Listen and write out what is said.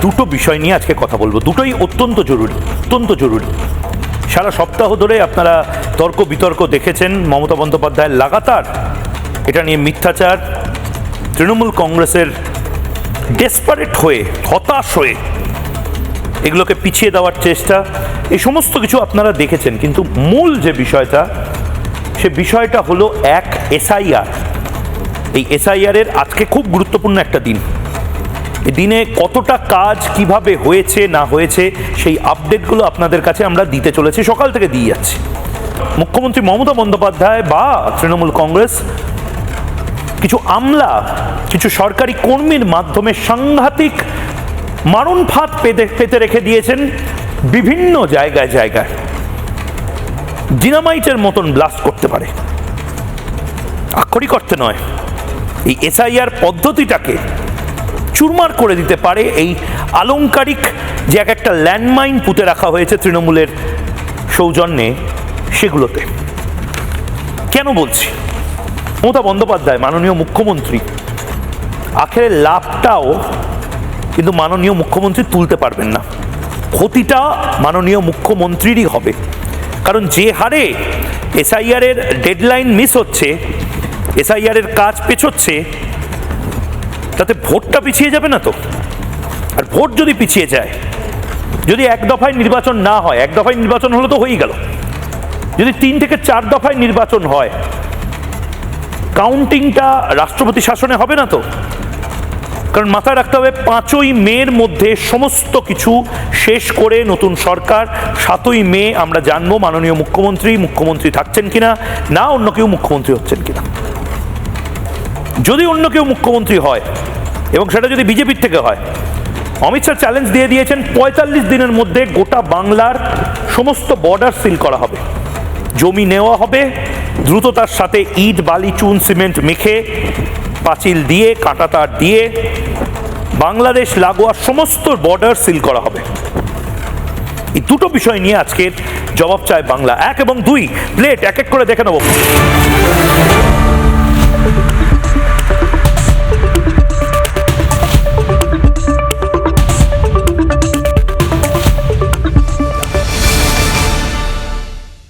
দুটো বিষয় নিয়ে আজকে কথা বলবো, দুটোই অত্যন্ত জরুরি। সারা সপ্তাহ ধরে আপনারা তর্ক বিতর্ক দেখেছেন মমতা বন্দ্যোপাধ্যায়ের লাগাতার এটা নিয়ে মিথ্যাচার, তৃণমূল কংগ্রেসের ডেসপারেট হয়ে, হতাশ হয়ে এগুলোকে পিছিয়ে দেওয়ার চেষ্টা, এই সমস্ত কিছু আপনারা দেখেছেন। কিন্তু মূল যে বিষয়টা, সে বিষয়টা হলো এক এসআইআর। এই এসআইআরের আজকে খুব গুরুত্বপূর্ণ একটা দিন। এই দিনে কতটা কাজ কিভাবে হয়েছে না হয়েছে সেই আপডেটগুলো আপনাদের কাছে আমরা দিতে চলেছি, সকাল থেকে দিয়ে যাচ্ছি। মুখ্যমন্ত্রী মমতা বন্দ্যোপাধ্যায় বা তৃণমূল কংগ্রেস কিছু আমলা, কিছু সরকারি কর্মীর মাধ্যমে সাংঘাতিক মারণ ফাঁদ পেতে রেখে দিয়েছেন বিভিন্ন জায়গায়। ডিনামাইটের মতন ব্লাস্ট করতে পারে, আক্ষরিক অর্থে নয়। এই এসআইআর পদ্ধতিটাকে চুরমার করে দিতে পারে এই আলংকারিক যে একটা ল্যান্ডমাইন পুঁতে রাখা হয়েছে তৃণমূলের সৌজন্যে, সেগুলোতে। কেন বলছি? মমতা বন্দ্যোপাধ্যায় মাননীয় মুখ্যমন্ত্রী, আখেরে লাভটাও কিন্তু মাননীয় মুখ্যমন্ত্রী তুলতে পারবেন না, ক্ষতিটা মাননীয় মুখ্যমন্ত্রীরই হবে। কারণ যে হারে এসআইআরের ডেডলাইন মিস হচ্ছে, এসআইআরের কাজ পেছোচ্ছে, তাতে ভোটটা পিছিয়ে যাবে না তো? আর ভোট যদি পিছিয়ে যায়, যদি এক দফায় নির্বাচন না হয়, এক দফায় নির্বাচন হলে তো হয়েই গেল, যদি 3 থেকে 4 দফায় নির্বাচন হয়, কাউন্টিংটা রাষ্ট্রপতি শাসনে হবে না তো? কারণ মাথায় রাখতে হবে 5ই মের মধ্যে সমস্ত কিছু শেষ করে নতুন সরকার 7ই মে আমরা জানবো মাননীয় মুখ্যমন্ত্রী থাকছেন কিনা, না অন্য কেউ মুখ্যমন্ত্রী হচ্ছেন কিনা। যদি অন্য কেউ মুখ্যমন্ত্রী হয় এবং সেটা যদি বিজেপির থেকে হয়, অমিত শাহ চ্যালেঞ্জ দিয়ে দিয়েছেন 45 দিনের মধ্যে গোটা বাংলার সমস্ত বর্ডার সিল করা হবে, জমি নেওয়া হবে, দ্রুততার সাথে ইট বালি চুন সিমেন্ট মেখে পাঁচিল দিয়ে কাঁটাতার দিয়ে বাংলাদেশ লাগোয়া সমস্ত বর্ডার সিল করা হবে। এই দুটো বিষয় নিয়ে আজকের জবাব চায় বাংলা। 1 এবং 2 প্লেট এক এক করে দেখে নেব।